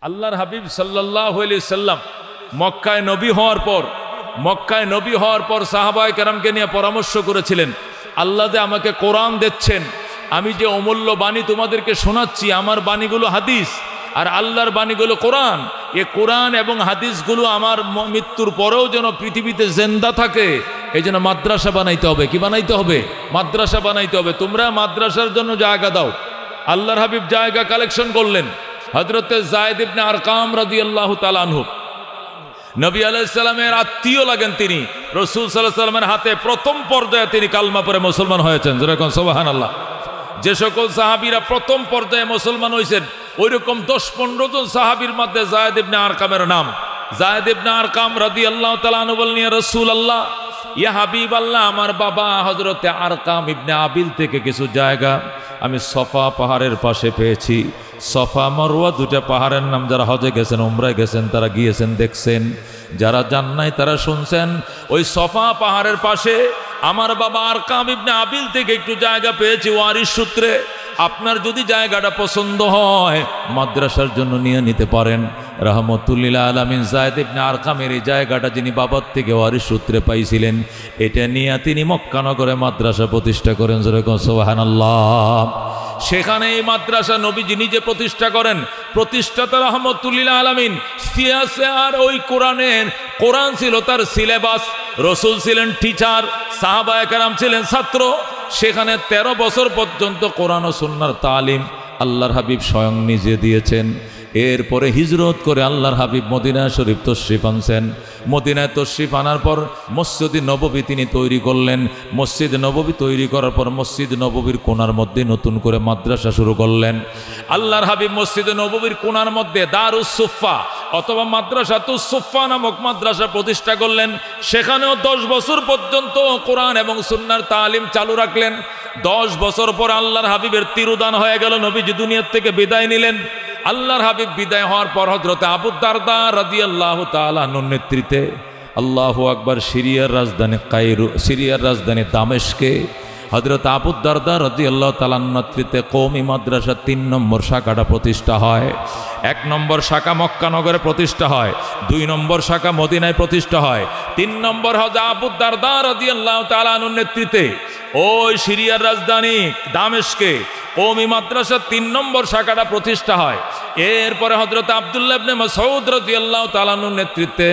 আল্লাহর হাবিব সাল্লাল্লাহু আলাইহি সাল্লাম মক্কায় নবী হওয়ার পর সাহাবায়ে কেরামকে নিয়ে পরামর্শ করেছিলেন, আল্লাহ যে আমাকে কোরআন দিচ্ছেন, আমি যে অমূল্য বাণী তোমাদেরকে শোনাচ্ছি, আমার বাণীগুলো হাদিস আর আল্লাহর বাণীগুলো কোরআন। এ কোরআন এবং হাদিসগুলো আমার মৃত্যুর পরেও যেন পৃথিবীতে জিন্দা থাকে, এই জন্য মাদ্রাসা বানাইতে হবে। কি বানাইতে হবে? মাদ্রাসা বানাইতে হবে। তোমরা মাদ্রাসার জন্য জায়গা দাও। আল্লাহর হাবিব জায়গা কালেকশন করলেন। হযরতে যায়েদ ইবনে আরকাম রাদিয়াল্লাহু তাআলা আনহু, নবী আলাইহিস সালামের আত্মীয় লাগেন তিনি। রাসূল সাল্লাল্লাহু আলাইহি সাল্লামের হাতে প্রথম পর্যায়ে তিনি কালমা পড়ে মুসলমান হয়েছেন। যেরকম সুবহানাল্লাহ। যে সকল সাহাবীরা প্রথম পর্যায়ে মুসলমান হয়েছেন, ওইরকম 10-15 জন সাহাবীর মধ্যে যায়েদ ইবনে আরকামের নাম। যায়েদ ইবনে আরকাম রাদিয়াল্লাহু তাআলা আনহু বললেন, ইয়া রাসূলুল্লাহ, ইয়া হাবিবাল্লাহ, আমার বাবা হযরতে আরকাম ইবনে আবিল থেকে কিছু জায়গা আমি সফা পাহাড়ের পাশে পেয়েছি। সফা মারওয়া দুটা পাহাড়ের নাম। যারা হজে গেছেন, উমরায় গেছেন, তারা গিয়েছেন, দেখছেন। যারা যান নাই তারা শুনছেন। ওই সফা পাহাড়ের পাশে আমার বাবা আরকাম ইবনে আবিল থেকে একটু জায়গা পেয়েছি ওয়ারিশ সূত্রে। আপনার যদি জায়গাটা পছন্দ হয় মাদ্রাসার জন্য নিয়ে নিতে পারেন। রাহমাতুল্লিল আলামিন যায়েদ ইবনে আরকামের এই জায়গাটা যিনি বাবার থেকে ওয়ারিশ সূত্রে পাইছিলেন, এটা নিয়ে তিনি মক্কা নগরে মাদ্রাসা প্রতিষ্ঠা করেন। যেরকম সুবহানাল্লাহ। সেখানে এই মাদ্রাসা নবীজি নিজে প্রতিষ্ঠা করেন। প্রতিষ্ঠাতা রাহমাতুল্লিল আলামিন সিয়াসে, আর ওই কোরআন ছিল তার সিলেবাস। রাসূল ছিলেন টিচার, সাহাবায়ে কেরাম ছিলেন ছাত্র। সেখানে 13 বছর পর্যন্ত কোরআন ও সুন্নাহর তালিম আল্লাহর হাবিব স্বয়ং নিজে দিয়েছেন। এরপরে হিজরত করে আল্লাহর হাবিব মদিনা শরীফ তশরিফ আনছেন। মদিনায় তশরিফ আনার পর মসজিদ নববী তিনি তৈরি করলেন। মসজিদ নববী তৈরি করার পর মসজিদ নববীর কোণার মধ্যে নতুন করে মাদ্রাসা শুরু করলেন। আল্লাহর হাবিব মসজিদ নববীর কোণার মধ্যে দারুস সুফা অথবা মাদ্রাসাতুস সুফা নামক মাদ্রাসা প্রতিষ্ঠা করলেন। সেখানেও 10 বছর পর্যন্ত কোরআন এবং সুন্নাহর তালিম চালু রাখলেন। 10 বছর পর আল্লাহর হাবিবের তিরোধান হয়ে গেল। নবীজি দুনিয়ার থেকে বিদায় নিলেন। আল্লাহর হাবিব বিদায় হওয়ার পর হযরতে আবু দারদা রাদিয়াল্লাহু তাআলা আনহুর নেতৃত্বে, আল্লাহু আকবার, সিরিয়ার রাজধানী দামেস্কে হযরত আবু দারদা রাদিয়াল্লাহু তাআলা নেতৃত্বে কওমি মাদ্রাসা 3 নম্বর শাখাটা প্রতিষ্ঠা হয়। 1 নম্বর শাখা মক্কা নগরে প্রতিষ্ঠা হয়, 2 নম্বর শাখা মদিনায় প্রতিষ্ঠা হয়, 3 নম্বর হযরত আবু দারদা রাদিয়াল্লাহু তাআলা আনহুর নেতৃত্বে ওই সিরিয়ার রাজধানী দামেস্কে কওমি মাদ্রাসা 3 নম্বর শাখাটা প্রতিষ্ঠা হয়। এরপরে হযরত আব্দুল্লাহ ইবনে মাসউদ রাদিয়াল্লাহু তাআলা আনহুর নেতৃত্বে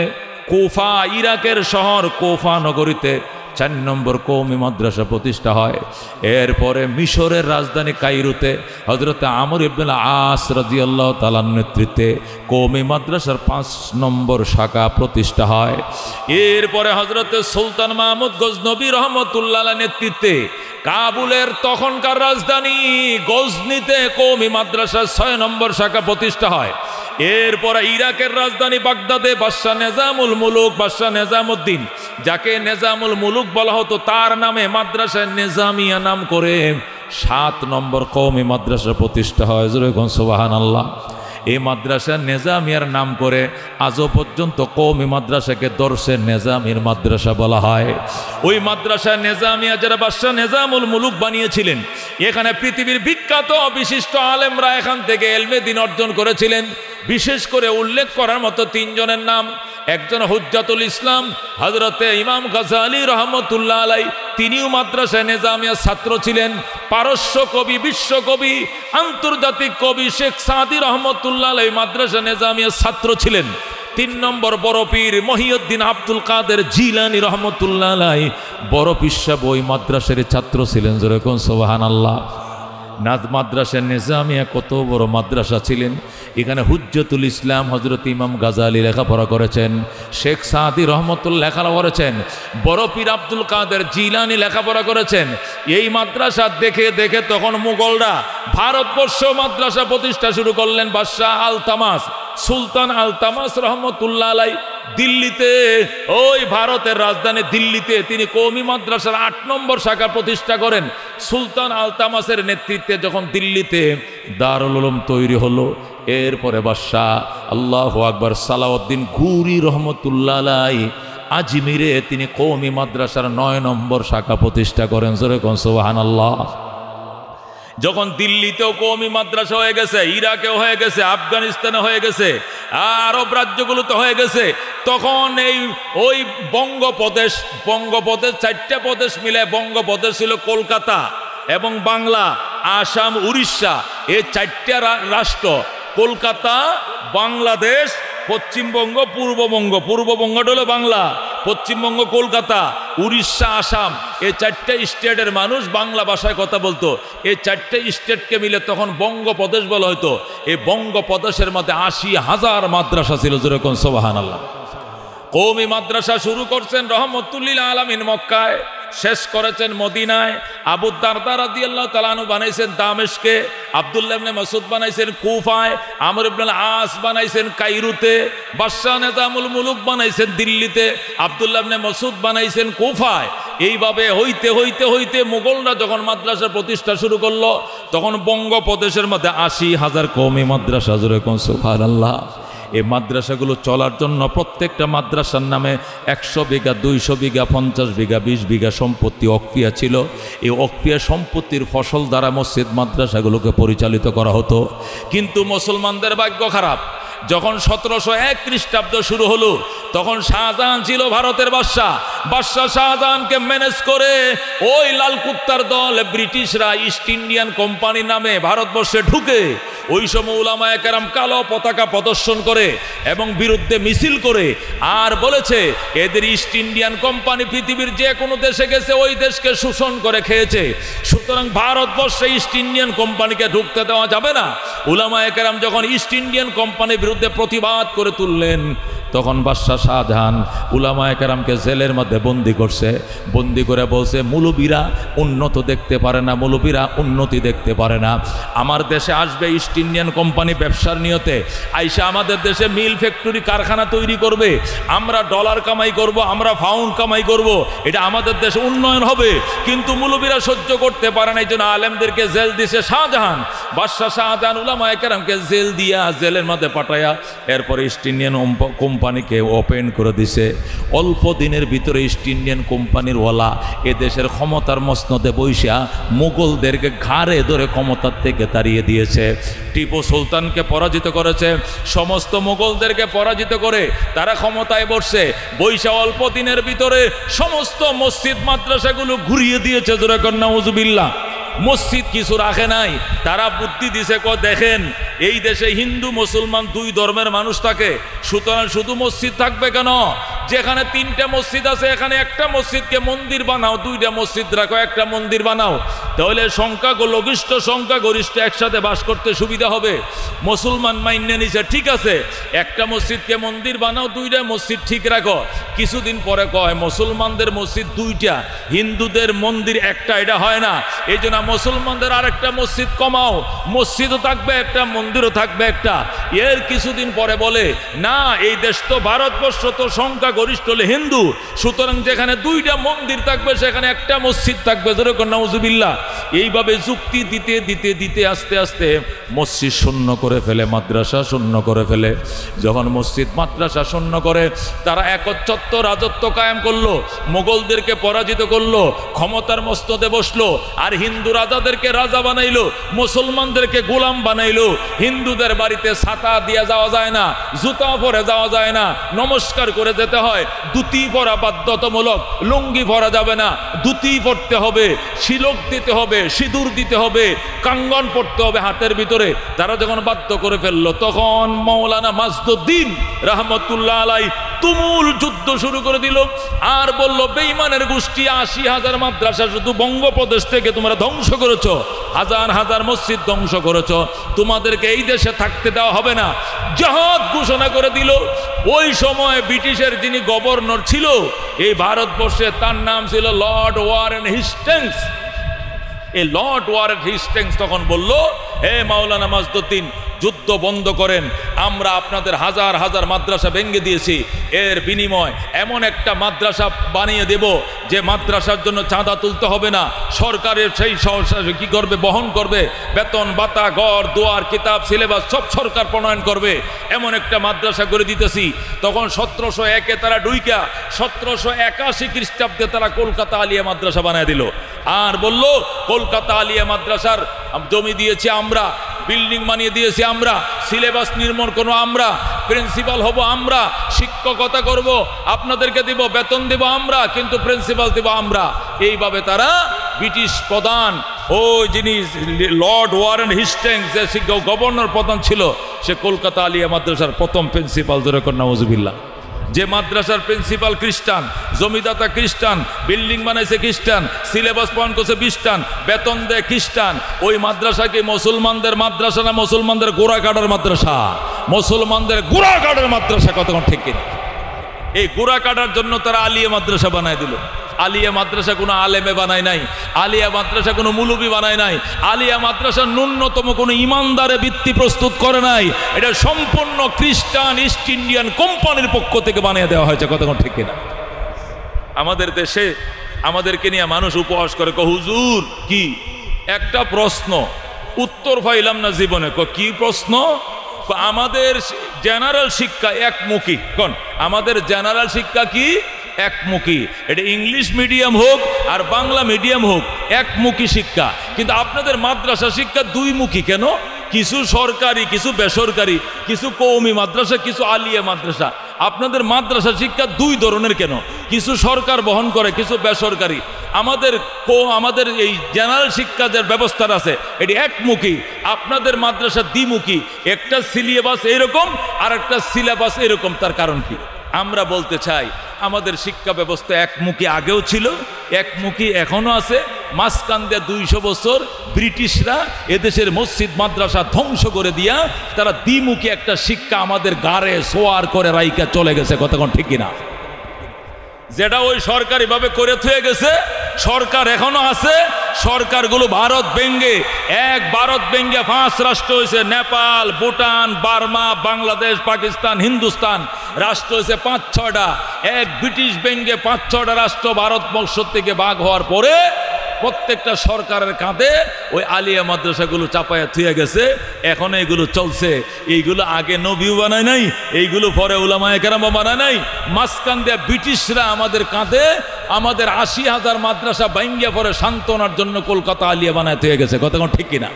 কুফা, ইরাকের শহর কুফা নগরীতে 4 নম্বর কওমি মাদ্রাসা প্রতিষ্ঠা হয়। এরপরে মিশরের রাজধানী কায়রোতে হযরত আমর ইবনে আস রাদিয়াল্লাহু তাআলার নেতৃত্বে কওমি মাদ্রাসার 5 নম্বর শাখা প্রতিষ্ঠা হয়। এরপরে হযরত সুলতান মাহমুদ গজনবী রহমাতুল্লাহ আলাইহির নেতৃত্বে কাবুলের তখনকার রাজধানী গজনিতে কওমি মাদ্রাসার 6 নম্বর শাখা প্রতিষ্ঠা হয়। এরপরে ইরাকের রাজধানী বাগদাদে বাদশাহ নেজামুদ্দিন, যাকে নেজামুল মুলুক বলা হতো, তার নামে মাদ্রাসা নিজামিয়া নাম করে 7 নম্বর কওমি মাদ্রাসা প্রতিষ্ঠা হয়। যেরকম সুবহানাল্লাহ। এই মাদ্রাসা নেজামিয়ার নাম করে আজও পর্যন্ত কওমি মাদ্রাসাকে দরসে নেজামির মাদ্রাসা বলা হয়। ওই মাদ্রাসা নেজামিয়া যারা বাদশাহ নেজামুল মুলুক বানিয়েছিলেন, এখানে পৃথিবীর বিখ্যাত বিশিষ্ট আলেমরা এখান থেকে ইলমে দ্বীন অর্জন করেছিলেন। বিশেষ করে উল্লেখ করার মতো 3 জনের নাম। একজন হুজ্জাতুল ইসলাম হযরতে ইমাম গাজালি রহমতুল্লাহ আলাই, তিনিও মাদ্রাসা নিজামিয়ার ছাত্র ছিলেন। পারস্য কবি, বিশ্বকবি, আন্তর্জাতিক কবি শেখ সাদি রহমতুল্লাহ আলাই মাদ্রাসা নিজামিয়ার ছাত্র ছিলেন। 3 নম্বর বড় পীর মহিউদ্দিন আব্দুল কাদের জিলানী রহমতুল্লাহ আলাই বড় পীর সাহেব ওই মাদ্রাসার ছাত্র ছিলেন। যেরকম সুবহানাল্লাহ। মাদ্রাসা নিজামিয়া কত বড় মাদ্রাসা ছিলেন। এখানে হুজ্জাতুল ইসলাম হযরত ইমাম গাজালি লেখাপড়া করেছেন, শেখ সাদি রহমতুল্লাহ লেখাপড়া করেছেন, বড় পীর আব্দুল কাদের জিলানী লেখাপড়া করেছেন। এই মাদ্রাসা দেখে দেখে তখন মুঘলরা ভারতবর্ষ মাদ্রাসা প্রতিষ্ঠা শুরু করলেন। বাদশাহ আলতামাস, সুলতান আলতামাস রহমতুল্লাহ আলাই দিল্লিতে, ওই ভারতের রাজধানী দিল্লিতে তিনি কওমি মাদ্রাসার 8 নম্বর শাখা প্রতিষ্ঠা করেন। সুলতান আলতামাসের নেতৃত্বে যখন দিল্লিতে দারুল উলুম তৈরি হলো, এরপরে বাদশাহ আল্লাহু আকবার সালাউদ্দিন ঘুরি রহমতুল্লাহ আলাই আজমিরে তিনি কওমি মাদ্রাসার 9 নম্বর শাখা প্রতিষ্ঠা করেন। যেরকম সুবহানাল্লাহ। যখন দিল্লিতেও কওমি মাদ্রাসা হয়ে গেছে, ইরাকেও হয়ে গেছে, আফগানিস্তানে হয়ে গেছে, আরব রাজ্যগুলোতে হয়ে গেছে, তখন ওই বঙ্গপ্রদেশ 4টা প্রদেশ মিলে বঙ্গপ্রদেশ ছিল কলকাতা এবং বাংলা, আসাম, উড়িষ্যা, এই 4টা রাষ্ট্র, কলকাতা, বাংলাদেশ, পশ্চিমবঙ্গ, পূর্ববঙ্গ। পূর্ববঙ্গটা হলো বাংলা, পশ্চিমবঙ্গ কলকাতা, উড়িষ্যা, আসাম, এই 4টা স্টেটের মানুষ বাংলা ভাষায় কথা বলতো। এই 4টা স্টেটকে মিলে তখন বঙ্গপ্রদেশ বলা হতো। এই বঙ্গপ্রদেশের মধ্যে 80,000 মাদ্রাসা ছিল, যেরকম সুবহানাল্লাহ। কওমি মাদ্রাসা শুরু করছেন রহমতুল্লিল আলামিন মক্কায়, শেষ করেছেন মদিনায়। আবু দারদা রাদিয়াল্লাহু তাআলা আনহু বানাইছেন দামেশকে, আব্দুল্লাহ ইবনে মাসউদ বানাইছেন কুফায়, আমর ইবনে আস বানাইছেন কায়রোতে, বাদশাহ নিজামুল মুলুক বানাইছেন দিল্লিতে, আব্দুল্লাহ ইবনে মাসউদ বানাইছেন কুফায়। এইভাবে হইতে হইতে হইতে মুঘলরা যখন মাদ্রাসা প্রতিষ্ঠা শুরু করলো, তখন বঙ্গপ্রদেশের মধ্যে 80,000 কওমি মাদ্রাসা, যেরকম সুবহানাল্লাহ। এই মাদ্রাসাগুলো চলার জন্য প্রত্যেকটা মাদ্রাসার নামে 100 বিঘা, 200 বিঘা, 50 বিঘা, 20 বিঘা সম্পত্তি অক্ফিয়া ছিল। এই অক্ফিয়া সম্পত্তির ফসল দ্বারা মসজিদ মাদ্রাসাগুলোকে পরিচালিত করা হতো। কিন্তু মুসলমানদের ভাগ্য খারাপ। যখন 1701 খ্রিস্টাব্দ শুরু হলো, তখন শাহজাহান ছিল ভারতের বাদশাহ। শাহজাহানকে ম্যানেজ করে ওই লাল কুত্তার দল ব্রিটিশরা ইস্ট ইন্ডিয়ান কোম্পানি নামে ভারতবর্ষে ঢুকে ওই সময় উলামায়ে কেরাম কালো পতাকা প্রদর্শন করে এবং বিরুদ্ধে মিছিল করে আর বলেছে এদের ইস্ট ইন্ডিয়ান কোম্পানি পৃথিবীর যে কোনো দেশে গেছে ওই দেশকে শোষণ করে খেয়েছে, সুতরাং ভারতবর্ষে ইস্ট ইন্ডিয়ান কোম্পানিকে ঢুকতে দেওয়া যাবে না। উলামায়ে কেরাম যখন ইস্ট ইন্ডিয়ান কোম্পানির বিরুদ্ধে প্রতিবাদ করে তুললেন, তখন বাদশাহ শাহজাহান উলামায়ে কেরামকে জেলের মধ্যে বন্দি করছে। বন্দি করে বলছে, মৌলবীরা উন্নত দেখতে পারে না, মৌলবীরা উন্নতি দেখতে পারে না। আমার দেশে আসবে ইস্ট ইন্ডিয়ান কোম্পানি ব্যবসার নিয়তে, আইসা আমাদের দেশে মিল ফ্যাক্টরি কারখানা তৈরি করবে, আমরা ডলার কামাই করব, আমরা পাউন্ড কামাই করব, এটা আমাদের দেশে উন্নয়ন হবে। কিন্তু মৌলবীরা সহ্য করতে পারে না, এই জন্য আলেমদেরকে জেল দিছে শাহজাহান। বাদশাহ শাহজাহান উলামায়ে কেরামকে জেল দিয়া জেলের মধ্যে পাঠায়া এরপরে ইস্ট ইন্ডিয়ান কোম্পানিকে ওপেন করে দিছে। অল্প দিনের ভিতরে ইস্ট ইন্ডিয়ান কোম্পানির ওয়ালা এদেশের ক্ষমতার মসনদে বৈশা মুঘলদেরকে ঘাড়ে ধরে ক্ষমতার থেকে তাড়িয়ে দিয়েছে। টিপু সুলতানকে পরাজিত করেছে, সমস্ত মুঘলদেরকে পরাজিত করে তারা ক্ষমতায় বসছে। বৈশা অল্প দিনের ভিতরে সমস্ত মসজিদ মাদ্রাসাগুলো ঘুরিয়ে দিয়েছে, জোরে কর নাউজুবিল্লাহ। মসজিদ কিছু রাখে নাই। তারা বুদ্ধি দিছে, দেখেন এই দেশে হিন্দু মুসলমান 2 ধর্মের মানুষ থাকে, সুতরাং শুধু মসজিদ থাকবে কেন? যেখানে 3টা মসজিদ আছে এখানে একটা মসজিদকে মন্দির বানাও, 2টা মসজিদ রাখো, একটা মন্দির বানাও, তাহলে সংখ্যাগরিষ্ঠ একসাথে বাস করতে সুবিধা হবে। মুসলমান মাইনে নিছে, ঠিক আছে একটা মসজিদকে মন্দির বানাও, 2টা মসজিদ ঠিক রাখো। কিছুদিন পরে কয় মুসলমানদের মসজিদ 2টা, হিন্দুদের মন্দির একটা, এটা হয় না, এই জন্য মুসলমানদের আরেকটা মসজিদ কমাও, মসজিদও থাকবে একটা, মন্দিরও থাকবে একটা। এর কিছুদিন পরে বলে, না এই দেশ তো ভারতবর্ষ তো সংখ্যাগরিষ্ঠ হলে হিন্দু, সুতরাং যেখানে 2টা মন্দির থাকবে সেখানে একটা মসজিদ থাকবে, যেরকম নাউজুবিল্লাহ। এইভাবে যুক্তি দিতে দিতে দিতে আস্তে আস্তে মসজিদ শূন্য করে ফেলে, মাদ্রাসা শূন্য করে ফেলে। যখন মসজিদ মাদ্রাসা শূন্য করে তারা একচ্ছত্র রাজত্ব কায়েম করলো, মোগলদেরকে পরাজিত করলো, ক্ষমতার মস্তদে বসলো, আর হিন্দু রাজাদেরকে রাজা বানাইলো, মুসলমানদেরকে গোলাম বানাইলো। হিন্দুদের বাড়িতে ছাতা দিয়ে যাওয়া যায় না, জুতা পরে যাওয়া যায় না, নমস্কার করে যেতে হয়, ধুতি পরা বাধ্যতামূলক, লুঙ্গি পরা যাবে না, ধুতি পরতে হবে, শিলক দিতে হবে, সিঁদুর দিতে হবে, কাঙ্গন পড়তে হবে হাতের ভিতরে। তারা যখন বাধ্য করে ফেললো, তখন মাওলানা মাজদুদ্দিন রহমতুল্লাহ আলাই তুমুল যুদ্ধ শুরু করে দিল আর বলল, বেঈমানের গোষ্ঠী, 80,000 মাদ্রাসা শুধু বঙ্গপ্রদেশ থেকে তোমরা ধ্বংস করেছো, হাজার হাজার মসজিদ ধ্বংস করেছো, তোমাদেরকে এই দেশে থাকতে দেওয়া হবে না। জিহাদ ঘোষণা করে দিল। ওই সময় ব্রিটিশের যিনি গভর্নর ছিল এই ভারতবর্ষে, তার নাম ছিল লর্ড ওয়ারেন হেস্টিংস। এই লর্ড ওয়ারেন হেস্টিংস তখন বলল, হে মাওলানা মাজদুদ্দিন, যুদ্ধ বন্ধ করেন, আমরা আপনাদের হাজার হাজার মাদ্রাসা ভেঙে দিয়েছি, এর বিনিময় এমন একটা মাদ্রাসা বানিয়ে দেব যে মাদ্রাসার জন্য চাঁদা তুলতে হবে না, সরকারের সেই কি করবে, বহন করবে, বেতন ভাতা ঘর দুয়ার কিতাব সিলেবাস সব সরকার প্রণয়ন করবে, এমন একটা মাদ্রাসা করে দিতেছি। তখন 1701-এ তারা ডুইকা 1781 খ্রিস্টাব্দে তারা কলকাতা আলিয়া মাদ্রাসা বানিয়ে দিল। আর বলল কলকাতা আলিয়া মাদ্রাসার জমি দিয়েছি আমরা, বিল্ডিং বানিয়ে দিয়েছি আমরা, সিলেবাস নির্মাণ করবো আমরা, প্রিন্সিপাল হব আমরা, শিক্ষকতা করব, আপনাদেরকে দিব, বেতন দেব আমরা, কিন্তু প্রিন্সিপাল দেব আমরা। এইভাবে তারা ব্রিটিশ প্রধান ওই যিনি লর্ড ওয়ারেন হেস্টিংস যে গভর্নর প্রধান ছিল, সে কলকাতা আলিয়া মাদ্রাসার প্রথম প্রিন্সিপাল, যেরকম নাউজুবিল্লাহ। যে মাদ্রাসার প্রিন্সিপাল খ্রিস্টান, জমিদাতা খ্রিস্টান, বিল্ডিং বানাইছে খ্রিস্টান, সিলেবাস পয়েন্ট করছে খ্রিস্টান, বেতন দেয় খ্রিস্টান, ওই মাদ্রাসা কি মুসলমানদের মাদ্রাসা না মুসলমানদের গোড়া কাটার মাদ্রাসা? মুসলমানদের গোড়া কাটার মাদ্রাসা, কতক্ষণ ঠিক কিনা? এই গোড়া কাটার জন্য তারা আলিয়া মাদ্রাসা বানায় দিল। আলিয়া মাদ্রাসা কোনো আলেমে বানায় নাই, আলিয়া মাদ্রাসা কোনো মুলবি বানায় নাই, আলিয়া মাদ্রাসা ন্যূনতম কোনো ইমানদারে ভিত্তি প্রস্তুত করে নাই, এটা সম্পূর্ণ খ্রিস্টান ইস্ট ইন্ডিয়ান কোম্পানির পক্ষ থেকে বানিয়ে দেওয়া হয়েছে, কতক্ষণ ঠিক কিনা? আমাদের দেশে আমাদেরকে নিয়ে মানুষ উপহাস করে, হুজুর কি একটা প্রশ্ন উত্তর পাইলাম না জীবনে। কি প্রশ্ন? আমাদের জেনারেল শিক্ষা একমুখী। কোন আমাদের জেনারেল শিক্ষা কি? একমুখী। এটা ইংলিশ মিডিয়াম হোক আর বাংলা মিডিয়াম হোক, একমুখী শিক্ষা। কিন্তু আপনাদের মাদ্রাসা শিক্ষা দুইমুখী কেন? কিছু সরকারি, কিছু বেসরকারি, কিছু কওমি মাদ্রাসা, কিছু আলিয়া মাদ্রাসা। আপনাদের মাদ্রাসা শিক্ষা দুই ধরনের কেন? কিছু সরকার বহন করে, কিছু বেসরকারি। আমাদের এই জেনারেল শিক্ষা যে ব্যবস্থা আছে এটি একমুখী, আপনাদের মাদ্রাসা দ্বিমুখী। একটা সিলেবাস এরকম আর একটা সিলেবাস এরকম। তার কারণ কি? আমরা বলতে চাই আমাদের শিক্ষা ব্যবস্থা একমুখী আগেও ছিল, একমুখী এখনো আছে। মাঝখান দিয়ে 200 বছর ব্রিটিশরা এদেশের মসজিদ মাদ্রাসা ধ্বংস করে দিয়া তারা দ্বিমুখী একটা শিক্ষা আমাদের গাড়ে সোয়ার করে রাইকা চলে গেছে, কতক্ষণ ঠিক কিনা? যেটা ওই সরকারিভাবে করে থুয়ে গেছে, সরকার এখনো আছে। সরকারগুলো ভারত ভেঙ্গে, ভারত ভেঙ্গে 5 রাষ্ট্র হয়েছে, নেপাল, ভুটান, বার্মা, বাংলাদেশ, পাকিস্তান, হিন্দুস্তান রাষ্ট্র হয়েছে 5-6টা। ব্রিটিশ ভেঙ্গে 5-6টা রাষ্ট্র ভারতবর্ষ থেকে ভাগ হওয়ার পরে প্রত্যেকটা সরকারের কাঁধে ওই আলিয়া মাদ্রাসাগুলো চাপায়া থুয়ে গেছে। এখন এইগুলো চলছে। এইগুলো আগে নবীও বানায় নাই, এইগুলো পরে উলামায়ে কেরাম বানায় নাই। মাঝখান দিয়ে ব্রিটিশরা আমাদের কাঁধে আমাদের 80,000 মাদ্রাসা ভাঙ্গিয়া পরে সান্ত্বনার জন্য কলকাতা আলিয়া বানায় থুয়ে গেছে, কতক্ষণ ঠিক কিনা?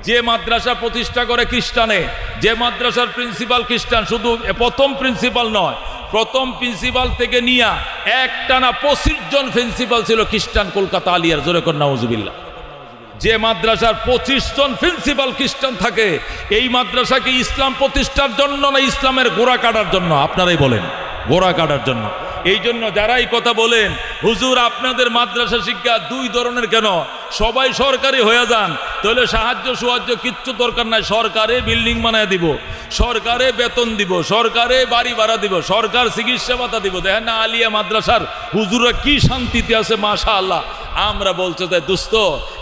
যে মাদ্রাসা প্রতিষ্ঠা করে খ্রিস্টানে, যে মাদ্রাসার প্রিন্সিপাল খ্রিস্টান, শুধু প্রথম প্রিন্সিপাল নয়, প্রথম প্রিন্সিপাল থেকে নিয়ে একটানা 25 জন প্রিন্সিপাল ছিল খ্রিস্টান কলকাতা আলিয়ার, জোরে কর নাউজুবিল্লাহ। যে মাদ্রাসার 25 জন প্রিন্সিপাল খ্রিস্টান থাকে, এই মাদ্রাসা কি ইসলাম প্রতিষ্ঠার জন্য না ইসলামের গোড়া কাটার জন্য? আপনারাই বলেন, গোড়া কাটার জন্য। এই জন্য যারাই কথা বলেন হুজুর আপনাদের মাদ্রাসা শিক্ষা দুই ধরনের কেন, সবাই সরকারি হয়ে যান, তাহলে সাহায্য সাহায্য কিচ্ছু দরকার নাই। সরকারে বিল্ডিং বানায় দিব, সরকারে বেতন দিব, সরকারে বাড়ি ভাড়া দিব, সরকার চিকিৎসা ভাতা দিব। দেখেন না আলিয়া মাদ্রাসার হুজুররা কি শান্তিতে আছে, মাশাআল্লাহ। আমরা বলতে চাই দোস্ত,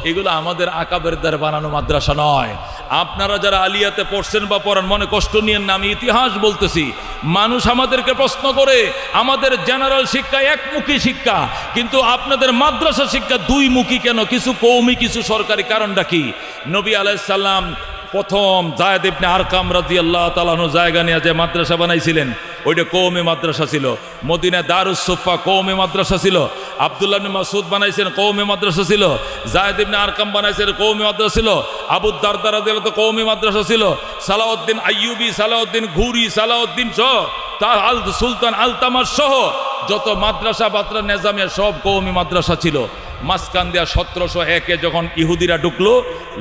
এগুলো আমাদের আকাবের দ্বারা বানানো মাদ্রাসা নয়। আপনারা যারা আলিয়াতে পড়ছেন বা পড়ান, মনে কষ্ট নিয়েন না, আমি ইতিহাস বলতেছি। মানুষ আমাদেরকে প্রশ্ন করে আমাদের জেনারেল শিক্ষা একমুখী শিক্ষা, কিন্তু আপনাদের মাদ্রাসা শিক্ষা দুইমুখী কেন? কিছু কওমি, কিছু সরকারি। কারণটা কি? নবী আলাইহিস সালাম প্রথম যায়েদ ইবনে আরকাম রাদিয়াল্লাহু তাআলা আনহু জায়গা নিয়ে যে মাদ্রাসা বানাইছিলেন, ওইটা কওমি মাদ্রাসা ছিল। মদিনায় দারুস সুফা কওমি মাদ্রাসা ছিল। আব্দুল্লাহ ইবনে মাসউদ বানাইছেন, কওমি মাদ্রাসা ছিল। যায়েদ ইবনে আরকাম বানাইছেন, কওমি মাদ্রাসা ছিল। আবু দারদা রাদিয়াল্লাহু তাআলা কওমি মাদ্রাসা ছিল। সালাউদ্দিন আইয়ুবী, সালাউদ্দিন ঘুরি, সালাউদ্দিন সহ তার সুলতান আলতামার সহ যত মাদ্রাসা বাত্রা নিজামিয়া সব কওমি মাদ্রাসা ছিল। মাঝখান দিয়া 1701-এ যখন ইহুদিরা ঢুকলো,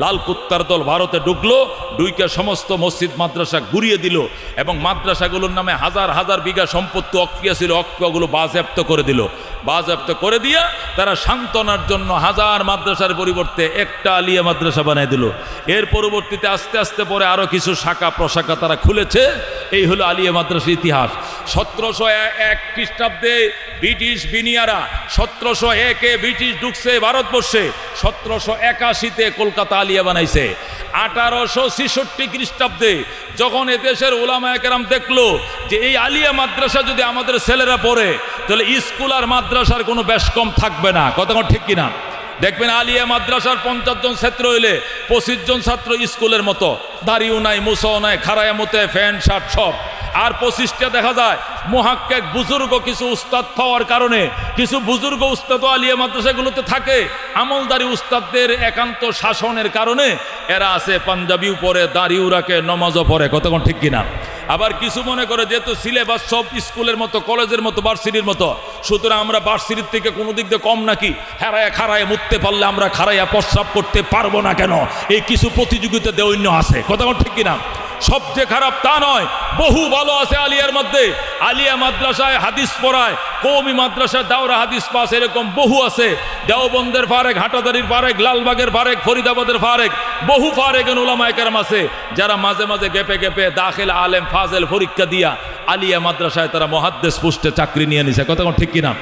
লাল কুত্তার দল ভারতে ঢুকলো, ঢুইকে সমস্ত মসজিদ মাদ্রাসা ঘুরিয়ে দিল এবং মাদ্রাসাগুলোর নামে হাজার হাজার বিঘা সম্পত্তি অক্রিয়া ছিল, অক্রিয়াগুলো বাজেয়াপ্ত করে দিল। বাজেয়াপ্ত করে দিয়া তারা সান্ত্বনার জন্য হাজার মাদ্রাসার পরিবর্তে একটা আলিয়া মাদ্রাসা বানিয়ে দিল। এর পরবর্তীতে আস্তে আস্তে পরে আরও কিছু শাখা প্রশাখা তারা খুলেছে। এই হলো আলিয়া মাদ্রাসার ইতিহাস। 1701 খ্রিস্টাব্দে ব্রিটিশ বিনিয়ারা 1701-এ ব্রিটিশ ঢুকছে ভারতবর্ষে, 1781-তে কলকাতা আলিয়া বানাইছে। 1866 খ্রিস্টাব্দে যখন এদেশের উলামায়ে কেরাম দেখলো যে এই আলিয়া মাদ্রাসা যদি আমাদের ছেলেরা পড়ে তাহলে স্কুল আর মাদ্রাসার কোনো বেশ কম থাকবে না। কথা ঠিক কিনা? দেখবেন আলিয়া মাদ্রাসার 50 জন ছাত্র হইলে 25 জন ছাত্র স্কুলের মতো, দাড়িও নাই, মুছাও নাই, খাড়ায়া মতে প্যান্ট শার্ট সব। আর 25টা দেখা যায় মুহাক্কিক বুজুর্গ কিছু উস্তাদ পাওয়ার কারণে, কিছু বুজুর্গ উস্তাদ আলিয়া মাদ্রাসাগুলোতে থাকে, আমলদারি উস্তাদদের একান্ত শাসনের কারণে এরা আছে পাঞ্জাবিও পরে, দাড়িও রাখে, নমাজও পড়ে। কতক্ষণ ঠিক কিনা? আবার কিছু মনে করে যেহেতু সিলেবাস সব স্কুলের মতো, কলেজের মতো, ভার্সিটির মতো, সুতরাং আমরা ভার্সিটির থেকে কোনো দিক দিয়ে কম নাকি, হেরায়া খাড়ায় মুততে পারলে আমরা খাড়াইয়া প্রস্রাব করতে পারবো না কেন, এই কিছু প্রতিযোগিতা দৈন্য আছে। কতক্ষণ ঠিক কিনা? সবচেয়ে খারাপ তা নয়, বহু ভালো আছে আলিয়ার মধ্যে। আলিয়া মাদ্রাসায় হাদিস পড়ায়, কওমি মাদ্রাসায় দাওরা হাদিস পাস, এরকম বহু আছে। দেওবন্দের ফারেক, হাটাদারির ফারেক, লালবাগের ফারেক, ফরিদাবাদের ফারেক, বহু ফারেক উলামায়ে কেরাম আছে যারা মাঝে মাঝে গেপে গেপে দাখিল আলেম ফাজেল পরীক্ষা দিয়া আলিয়া মাদ্রাসায় তারা মুহাদ্দিস পোস্টে চাকরি নিয়ে নিছে। কতক্ষণ ঠিক কিনা?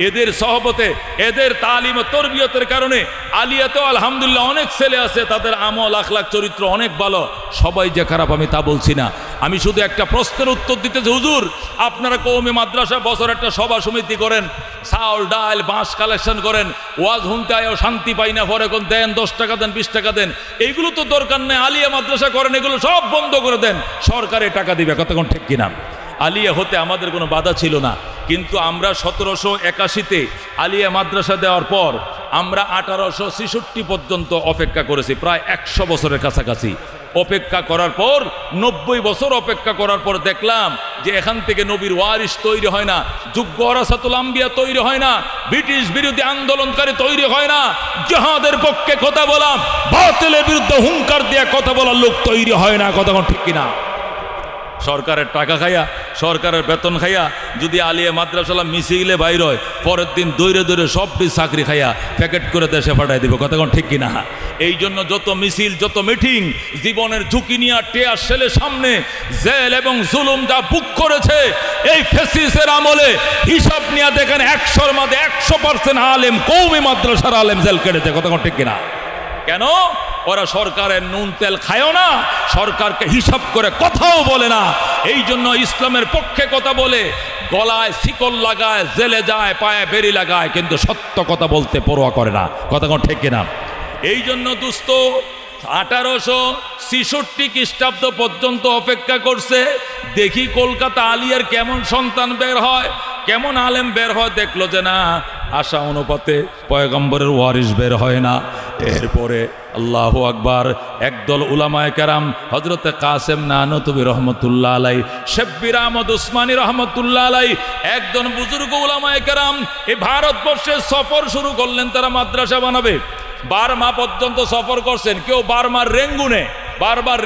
এদের সহবতে, এদের তালিম ও তরবিয়তের কারণে আলিয়াতেও আলহামদুলিল্লাহ অনেক ছেলে আছে, তাদের আমল আখলাক চরিত্র অনেক ভালো। সবাই যে খারাপ আমি তা বলছি না, আমি শুধু একটা প্রশ্নের উত্তর দিতে যে হুজুর আপনারা কওমি মাদ্রাসা বছর একটা সভা সমিতি করেন, চাউল ডাল বাঁশ কালেকশন করেন, ওয়াজ শুনতে আয়ও শান্তি পাই না, পরে কোন দেন 10 টাকা দেন 20 টাকা দেন, এইগুলো তো দরকার নেই। আলিয়া মাদ্রাসা করেন, এগুলো সব বন্ধ করে দেন, সরকারে টাকা দিবে। কতক্ষণ ঠিক কিনা? আলিয়া হতে আমাদের কোনো বাধা ছিল না, কিন্তু আমরা 1781-তে আলিয়া মাদ্রাসা দেওয়ার পর আমরা 1866 পর্যন্ত অপেক্ষা করেছি, প্রায় 100 বছরের কাছাকাছি অপেক্ষা করার পর, 90 বছর অপেক্ষা করার পর দেখলাম যে এখান থেকে নবীর ওয়ারিস তৈরি হয় না, যোগ্য ওয়ারাসাতুল আম্বিয়া তৈরি হয় না, ব্রিটিশ বিরোধী আন্দোলনকারী তৈরি হয় না, জিহাদের পক্ষে কথা বলা, বাতিলের বিরুদ্ধে হুঙ্কার দিয়ে কথা বলার লোক তৈরি হয় না। কথা ঠিক কিনা? সরকারের টাকা খাইয়া, সরকারের বেতন খাইয়া যদি আলিয়া মাদ্রাসা মিছিলে বাইর হয়, পরের দিন দৌড়ে দৌড়ে সবটি চাকরি খাইয়া প্যাকেট করে দেশে পাঠাই দিব। কতক্ষণ ঠিক কিনা? এই জন্য যত মিছিল, যত মিটিং, জীবনের ঝুঁকি নিয়ে টেয়ার সেলের সামনে জেল এবং জুলুম যা বুক করেছে এই ফ্যাসিস্টের আমলে, হিসাব নিয়ে দেখেন 100-র মধ্যে 100% আলেম, কওমি মাদ্রাসার আলেম জেল কেটেছে। কতক্ষণ ঠিক কিনা? কেন? ওরা সরকারের নুন তেল খায়ও না, সরকারকে হিসাব করে কথাও বলে না। এই জন্য ইসলামের পক্ষে কথা বলে, গলায় শিকল লাগায়, জেলে যায়, পায়ে বেরি লাগায়, কিন্তু সত্য কথা বলতে পরোয়া করে না। কথা ঠিক কিনা? এই জন্য দুস্থ 1866 খ্রিস্টাব্দ পর্যন্ত অপেক্ষা করছে, দেখি কলকাতা আলিয়ার কেমন সন্তান বের হয়, কেমন আলেম বের হয়। দেখলো যে না, আশা অনুপাতে পয়গম্বরের ওয়ারিস বের হয় না। এরপরে আল্লাহু আকবার, একদল উলামায়ে কেরাম, হযরতে কাসেম নানতুবি রহমতুল্লাহ আলাই, শেব্বির আহমদ উসমানী রহমতুল্লাহ আলাই, একজন বুজুর্গ উলামায়ে কেরাম এই ভারতবর্ষে সফর শুরু করলেন, তারা মাদ্রাসা বানাবে। বার্মা পর্যন্ত সফর করছেন, কেউ বার্মার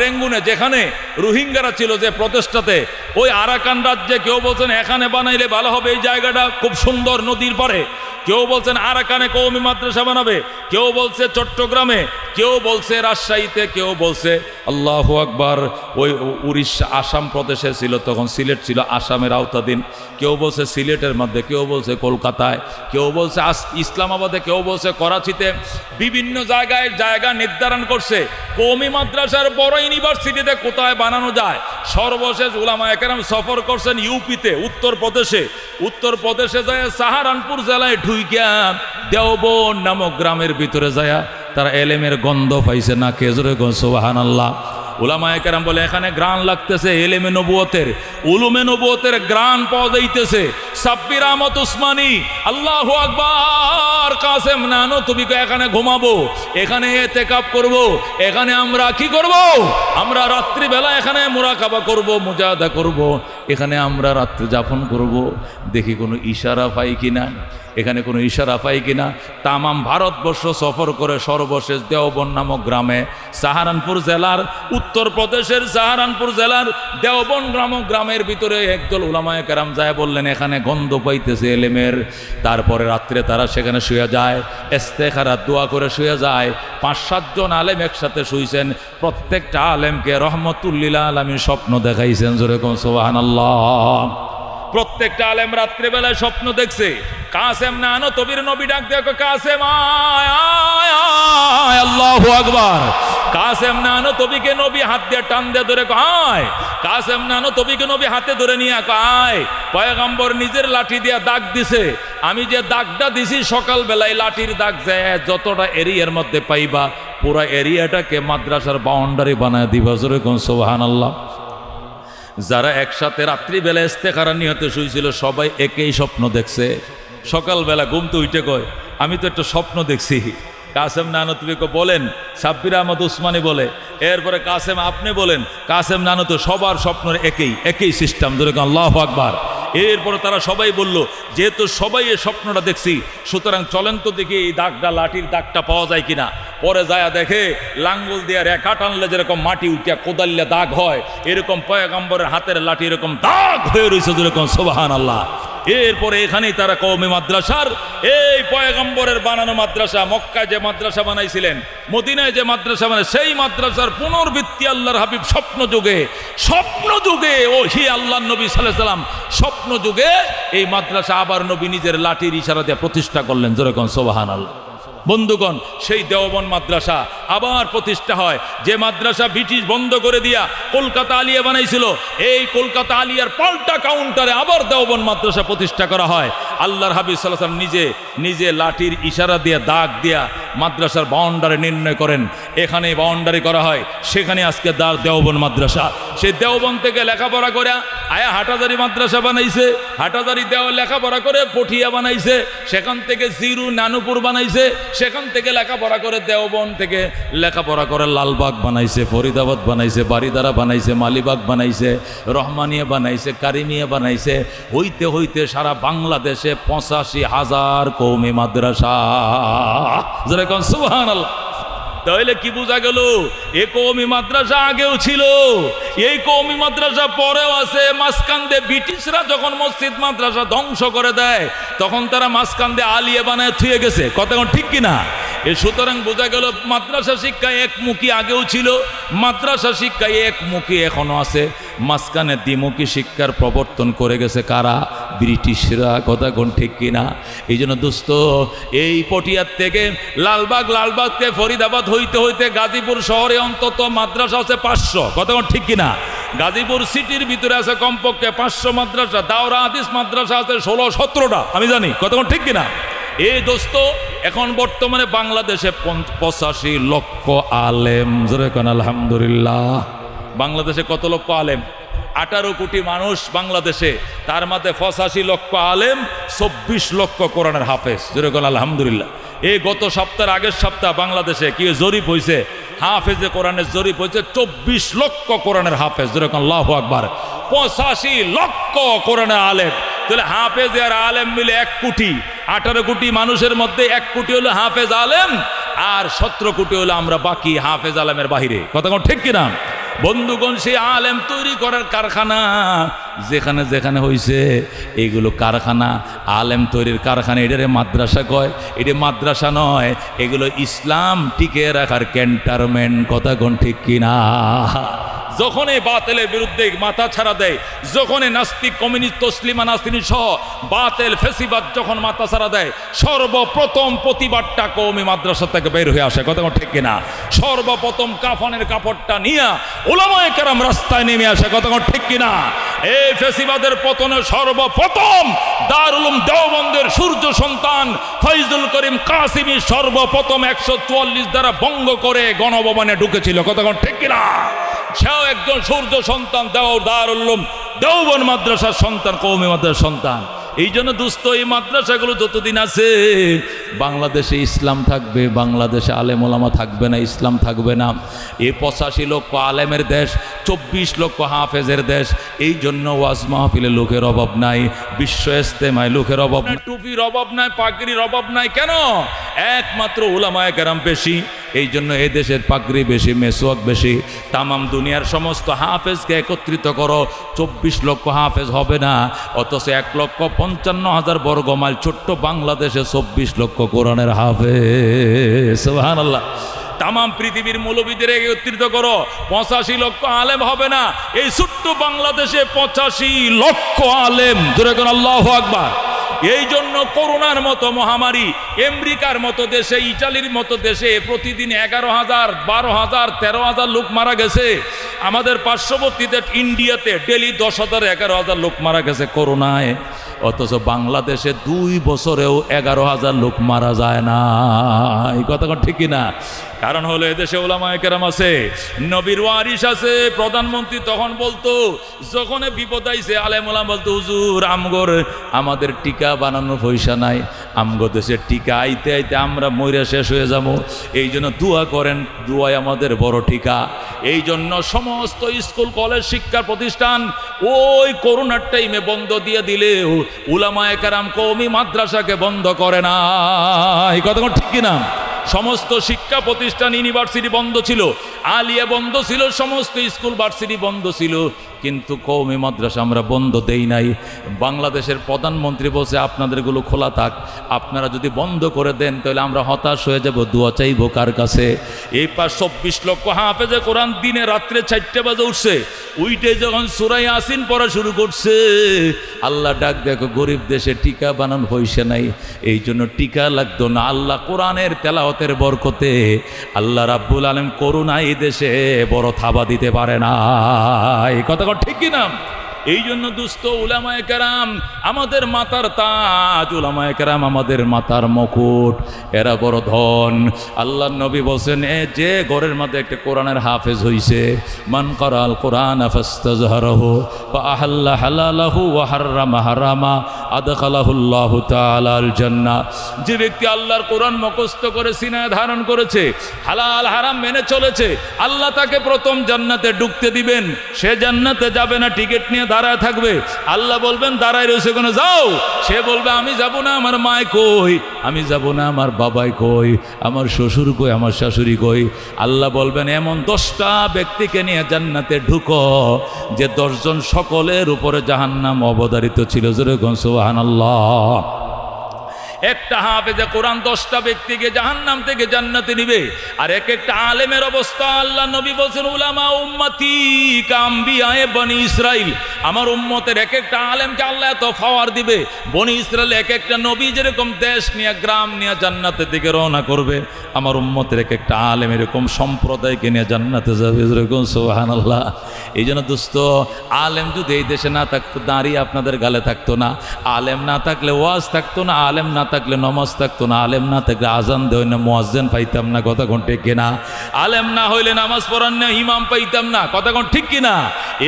রেঙ্গুনে যেখানে রোহিঙ্গারা ছিল যে প্রচেষ্টাতে, ওই আরাকান রাজ্যে কেউ বলছেন এখানে বানাইলে ভালো হবে, এই জায়গাটা খুব সুন্দর নদীর পাড়ে, কেউ বলছেন আরাকানে কওমি মাদ্রাসা বানাবে, কেউ বলছে চট্টগ্রামে, কেউ বলছে রাজশাহীতে, কেউ বলছে আল্লাহু আকবার ওই উড়িষ্যা আসাম প্রদেশে ছিল, তখন সিলেট ছিল আসামের আওতাধীন, কেউ বলছে সিলেটের মধ্যে, কেউ বলছে কলকাতায়, কেউ বলছে ইসলামাবাদে, কেউ বলছে করাচিতে, বিভিন্ন জায়গায় জায়গা নির্ধারণ করছে। কওমি মাদ্রাসার বড় ইউনিভার্সিটিতে কোথায় বানানো যায়। সর্বশেষ উলামায়ে কেরাম সফর করছেন ইউপিতে, উত্তরপ্রদেশে যায় সাহারানপুর জেলায় ঢুইকা দেওবন নামক গ্রামের ভিতরে যায় তারা এলেমের গন্ধ পাইছে না। কেজরে গো সুবহানাল্লাহ। উলামায়ে কেরাম বলে এখানে গ্রান লাগতেছে, এলেমে নবুয়তের, উলুমে নবুয়তের গ্রান পাওয়া যাইতেছে। সাব্বির আহমদ উসমানী, আল্লাহু আকবার, কাসেম নানতুবি এখানে ঘুমাবো, এখানে ইতিকাফ করব, এখানে আমরা কি করব? আমরা রাত্রিবেলা এখানে মুরাকাবা করব, মুজাহাদা করব, এখানে আমরা রাত্রি যাপন করব। দেখি কোনো ইশারা পাই কিনা, এখানে কোনো ইশারা পাই কিনা। তামাম ভারতবর্ষ সফর করে সর্বশেষ দেওবন নামক গ্রামে, সাহারানপুর জেলার, উত্তরপ্রদেশের সাহারানপুর জেলার দেওবন নামক গ্রামের ভিতরে একদল উলামায়ে কেরাম যায় বললেন এখানে গন্ধ পাইতেছে এলেমের। তারপরে রাত্রে তারা সেখানে শুয়ে যায়, ইস্তেখারাত দোয়া করে শুয়ে যায়। 5-7 জন আলেম একসাথে শুইছেন, প্রত্যেকটা আলেমকে রহমতুল লিল আলামিন স্বপ্ন দেখাইছেন। জোরে কোন সুবহানাল্লাহ। প্রত্যেকটা আলেম রাত্রেবেলায় স্বপ্ন দেখছে। কাসেম নানতবির নবী ডাক দেখো, কাসেম আয় আয় আয়, আল্লাহু আকবার। কাসেম নানতবিকে নবী হাত দিয়ে টান দিয়ে ধরে আয়, কাসেম নানতবিকে নবী হাতে ধরে নিয়ে আয়। পয়গম্বর নিজের লাঠি দিয়ে দাগ দিছে, আমি যে দাগটা দিছি সকালবেলায় লাঠির দাগ যায় যতটা এরিয়ার মধ্যে পাইবা পুরা এরিয়াটাকে মাদ্রাসার বাউন্ডারি বানায় দিবা। জোরে কোন সুবহানাল্লাহ। যারা একসাথে রাত্রিবেলা ইস্তেখারা নিয়তে শুয়েছিল সবাই একই স্বপ্ন দেখছে। সকালবেলা ঘুমতে উঠে কয় আমি তো একটা স্বপ্ন দেখছি। কাসেম নানতবিকে বলেন, সাব্বির আহমদ উসমানী বলে, এরপরে কাসেম আপনি বলেন, কাসেম নানতবি, সবার স্বপ্নের একই সিস্টেম। ধরে আল্লাহু আকবার। এরপরে তারা সবাই বলল যেহেতু সবাই এই স্বপ্নটা দেখছি সুতরাং চলেন তো দেখি এই দাগটা, লাঠির দাগটা পাওয়া যায় কিনা। পরে যায় দেখে লাঙ্গল দিয়ে রেখা টানলে যেরকম মাটি উঠিয়া কোদাল্লে দাগ হয় এরকম পয়গম্বরের হাতের লাঠি এরকম দাগ হয়ে রয়েছে। যেরকম সুবহানাল্লাহ। এরপরে এখানেই তারা কওমি মাদ্রাসার এই পয়গম্বরের বানানো মাদ্রাসা, মক্কায় যে মাদ্রাসা বানাইছিলেন, মদিনায় যে মাদ্রাসা বানাই, সেই মাদ্রাসার পুনর্বৃত্তি আল্লাহর হাবিব স্বপ্ন যুগে ওহি আল্লাহর নবী সাল্লাল্লাহু আলাইহি ওয়াসাল্লাম স্বপ্ন যুগে এই মাদ্রাসা আবার নবী নিজের লাঠির ইশারা দিয়ে প্রতিষ্ঠা করলেন। যেরকম সুবহানাল্লাহ। বন্ধুগণ, সেই দেওবন্দ মাদ্রাসা আবার প্রতিষ্ঠা হয়। যে মাদ্রাসা ব্রিটিশ বন্ধ করে দিয়া কলকাতা আলিয়া বানাইছিল, এই কলকাতা আলিয়ার পাল্টা কাউন্টারে আবার দেওবন্দ মাদ্রাসা প্রতিষ্ঠা করা হয়। আল্লাহর হাবিব সাল্লাল্লাহু আলাইহি ওয়াসাল্লাম নিজে লাঠির ইশারা দিয়ে দাগ দিয়া মাদ্রাসার বাউন্ডারি নির্ণয় করেন। এখানে বাউন্ডারি করা হয়, সেখানে আজকে দেওবন্দ মাদ্রাসা। সেই দেওবন্দ থেকে লেখাপড়া করে আয়া হাটাজারি মাদ্রাসা বানাইছে, হাটাজারি লেখাপড়া করে পটিয়া বানাইছে, সেখান থেকে জিরু নানুপুর বানাইছে, সেখান থেকে লেখাপড়া করে দেওবন্দ থেকে লেখাপড়া করে লালবাগ বানাইছে, ফরিদাবাদ বানাইছে, বারিদারা বানাইছে, মালিবাগ বানাইছে, রহমানিয়া বানাইছে, কারিমিয়া বানাইছে। হইতে হইতে সারা বাংলাদেশে ৮৫,০০০ কওমি মাদ্রাসা। যেরকম সুবহানাল্লাহ। তাহলে কি বোঝা গেল? এই কওমি মাদ্রাসা আগেও ছিল, এই কওমি মাদ্রাসা পরেও আছে। মাঝখান দিয়ে ব্রিটিশরা যখন মসজিদ মাদ্রাসা ধ্বংস করে দেয় তখন তারা মাঝখান দিয়ে আলিয়া বানায় থুয়ে গেছে। কথা ঠিক কিনা? সুতরাং বোঝা গেল মাদ্রাসা শিক্ষা একমুখী আগেও ছিল, মাদ্রাসা শিক্ষা একমুখী এখনো আছে। মাঝখানে দ্বিমুখী শিক্ষার প্রবর্তন করে গেছে কারা? ব্রিটিশরা। কথা কোন ঠিক কিনা? এই জন্য দোস্ত, এই পটিয়ার থেকে লালবাগ থেকে ফরিদাবাদ হইতে হইতে গাজীপুর শহরে অন্তত মাদ্রাসা আছে ৫০০। কথা কোন ঠিক কিনা? গাজীপুর সিটির ভিতরে আছে কমপক্ষে ৫০০ মাদ্রাসা। দাওরা হাদিস মাদ্রাসা আছে ১৬-১৭টা, আমি জানি। কথা কোন ঠিক কিনা? এই দোস্ত, এখন বর্তমানে বাংলাদেশে ৮৫ লক্ষ আলেম। জোরে কোন আলহামদুলিল্লাহ। বাংলাদেশে কত লক্ষ আলেম? ১৮ কোটি মানুষ বাংলাদেশে, তার মধ্যে ৮৫ লক্ষ আলেম, ২৪ লক্ষ কোরআনের হাফেজ। জোরে কোন আলহামদুলিল্লাহ। এই গত সপ্তাহের আগের সপ্তাহ বাংলাদেশে কি জরিপ হয়েছে? হাফেজে কোরআনের জরিপ হয়েছে ২৪ লক্ষ কোরআনের হাফেজ। জোরে কোন আল্লাহু আকবার। ৮৫ লক্ষ কোরআনের আলেম। তাহলে হাফেজ আর আলেম মিলে ১ কোটি। ১৮ কোটি মানুষের মধ্যে ১ কোটি হলো হাফেজ আলেম, আর ১৭ কোটি হলো আমরা বাকি হাফেজ আলেমের বাহিরে। কথা কোন ঠিক কিনা? বন্ধুগণ, সেই আলেম তৈরি করার কারখানা যেখানে যেখানে হয়েছে এইগুলো কারখানা, আলেম তৈরির কারখানা। এটারে মাদ্রাসা কয়? এটা মাদ্রাসা নয়, এগুলো ইসলাম টিকে রাখার ক্যান্টনমেন্ট। কথা কোন ঠিক কিনা? যখনই বাতিলের বিরুদ্ধে মাথা ছাড়া দেয়, যখনই নাস্তিক, কমিউনিস্ট, তসলিমা নাস্তিনী সহ বাতিল ফেসিবাদ যখন মাথা ছাড়া দেয়, সর্বপ্রথম প্রতিবাদটা কওমি মাদ্রাসা থেকে বের হয়ে আসে। কথা ঠিক কিনা? সর্বপ্রথম কাফনের কাপড়টা নিয়ে উলামায়ে কেরাম রাস্তায় নেমে আসে। কথা ঠিক কিনা? এই ফেসিবাদের পতনে সর্বপ্রথম দারুল উলুম দেওবন্দের সূর্য সন্তান ফয়জুল করিম কাসিমি সর্বপ্রথম ১৪৪ দ্বারা ভঙ্গ করে গণভবনে ঢুকেছিল। কথা ঠিক কিনা? সেও একজন সূর্য সন্তান, দারুল উলুম দেওবন্দ মাদ্রাসার সন্তান, কওমি মাদ্রাসার সন্তান। এই জন্য দোস্ত, এই মাদ্রাসাগুলো যতদিন আছে বাংলাদেশে ইসলাম থাকবে, বাংলাদেশে আলেম ওলামা থাকবে না, ইসলাম থাকবে না। এই ৮৫ লক্ষ আলেমের দেশ, ২৪ লক্ষ হাফেজের দেশ। এই জন্য ওয়াজ মাহফিলে লোকের অভাব নাই, বিশ্ব ইজতেমায় লোকের অভাব নাই, টুপির অভাব নাই, পাগড়ির অভাব নাই। কেন? একমাত্র উলামায়ে কেরাম বেশি। এই জন্য এই দেশের পাগড়ি বেশি, মেসওয়াক বেশি। তামাম দুনিয়ার সমস্ত হাফেজকে একত্রিত করো, ২৪ লক্ষ হাফেজ হবে না। অথচ ১,৫৫,০০০ বর্গ মাইল ছোট্ট বাংলাদেশে ২৪ লক্ষ কোরআনের হাফেজ। সুবহানাল্লাহ। তামাম পৃথিবীর মৌলবীদের একত্রিত করো, 85 লক্ষ আলেম হবে না, এই ছোট্ট বাংলাদেশে 85 লক্ষ আলেম, জোরে কোন আল্লাহু আকবার। এই জন্য করোনার মতো মহামারী আমেরিকার মতো দেশে, ইটালির মতো দেশে প্রতিদিন 11,000, 12,000, 13,000 লোক মারা গেছে। আমাদের পার্শ্ববর্তীতে ইন্ডিয়াতে ডেলি 10,000, 11,000 লোক মারা গেছে করোনায়, অথচ বাংলাদেশে 2 বছরেও 11,000 লোক মারা যায় না। এই কথা ঠিক কিনা? কারণ হলো এদেশে উলামায়ে কেরাম আছে, নবীর ওয়ারিস আছে। প্রধানমন্ত্রী তখন বলতো, যখন বিপদ আইছে আলেম ওলামা বলতো, হুজুর আমগর আমাদের টিকা বানানোর পয়সা নাই, আমগো দেশে টিকা আইতে আইতে আমরা মইরা শেষ হয়ে যাবো, এই জন্য দোয়া করেন, দোয়াই আমাদের বড় টিকা। এই জন্য সমস্ত স্কুল কলেজ শিক্ষা প্রতিষ্ঠান ওই করোনার টাইমে বন্ধ দিয়ে দিলেও উলামায়ে কেরাম কওমি মাদ্রাসাকে বন্ধ করে না। এই কথা ঠিক কিনা? সমস্ত শিক্ষা প্রতিষ্ঠান ইউনিভার্সিটি বন্ধ ছিল, আলিয়া বন্ধ ছিল, সমস্ত স্কুল ভার্সিটি বন্ধ ছিল, কিন্তু কওমি মাদ্রাসা আমরা বন্ধ দেই নাই। বাংলাদেশের প্রধানমন্ত্রী বলছে আপনাদেরগুলো খোলা থাক, আপনারা যদি বন্ধ করে দেন তাহলে আমরা হতাশ হয়ে যাব, দোয়া চাইব কার কাছে? এই পাশ 24 লক্ষ হাফেজে কোরআন দিনে রাত্রে 4টে বাজে উঠছে, উইটে যখন সূরা ইয়াসিন পড়া শুরু করছে, আল্লাহ ডাক দেখো গরিব দেশে টিকা বানান পয়সা নাই, এই জন্য টিকা লাগতো না। আল্লাহ কোরআনের তেলাওয়াতের বরকতে আল্লাহ রাব্বুল আলামিন করোনা এই দেশে বড় থাবা দিতে পারে না। এই কথা ঠিক কিনা? এই জন্য দুস্থ উলামায়ে কেরাম আমাদের মাথার তাজ, উলামায়ে কেরাম আমাদের মাথার মুকুট, এরা বড় ধন। আল্লাহর নবী বলেন, যে ঘরের মধ্যে একটা কোরআনের হাফেজ হইছে, মান করাল কোরআন ফাস্তাজহারাহু ফাআহাল্লা হালালাহু ওয়া হাররামা হারামা আদখালাহুল্লাহু তাআলা আল জান্নাহ। যে ব্যক্তি আল্লাহর কোরআন মুখস্থ করে সিনায় ধারণ করেছে, হালাল হারাম মেনে চলেছে, আল্লাহ তাকে প্রথম জান্নাতে ঢুকতে দিবেন। সে জান্নাতে যাবে না, টিকিট নিয়ে দাঁড়ায় থাকবে। আল্লাহ বলবেন দাঁড়ায় রয়েছে কোনো যাও, সে বলবে আমি যাব না, আমার মায় কই, আমি যাব না, আমার বাবাই কই, আমার শ্বশুর কই, আমার শাশুড়ি কই। আল্লাহ বলবেন এমন 10টা ব্যক্তিকে নিয়ে জান্নাতে ঢুকো যে 10 জন সকলের উপরে জাহান্নাম অবধারিত ছিল। জোরে কোন সুবহানাল্লাহ। একটা হাফেজে কোরআন 10টা ব্যক্তিকে জাহান্নাম থেকে জান্নাতে নিবে। আর এক একটা আলেমের অবস্থা আল্লাহ নবী বলেন, উলামা উম্মতি কাম্বিয়ায়ে বনি ইসরাইল, আমার উম্মতের এক একটা আলেমকে আল্লাহ এত পাওয়ার দিবে, বনি ইসরাইল এক একটা নবী যেরকম দেশ নিয়ে গ্রাম নিয়ে জান্নাতের দিকে রওনা করবে, আমার উম্মতের এক একটা আলেম এরকম সম্প্রদায়কে নিয়ে জান্নাতে যাবে। যেরকম সুবহানাল্লাহ। এই জন্য দোস্ত, আলেম যদি এই দেশে না থাকতো, দাঁড়িয়ে আপনাদের গালে থাকতো না, আলেম না থাকলে ওয়াজ থাকতো না, আলেম না থাকলে নমাজ থাকতো না, আলেম না থাকলে আজান দেয় না, মুয়াজ্জিন পাইতাম না, কথা কোন ঠিক কিনা? আলেম না হইলে নামাজ পড়ার না ইমাম পাইতাম না, কথা কোন ঠিক কিনা?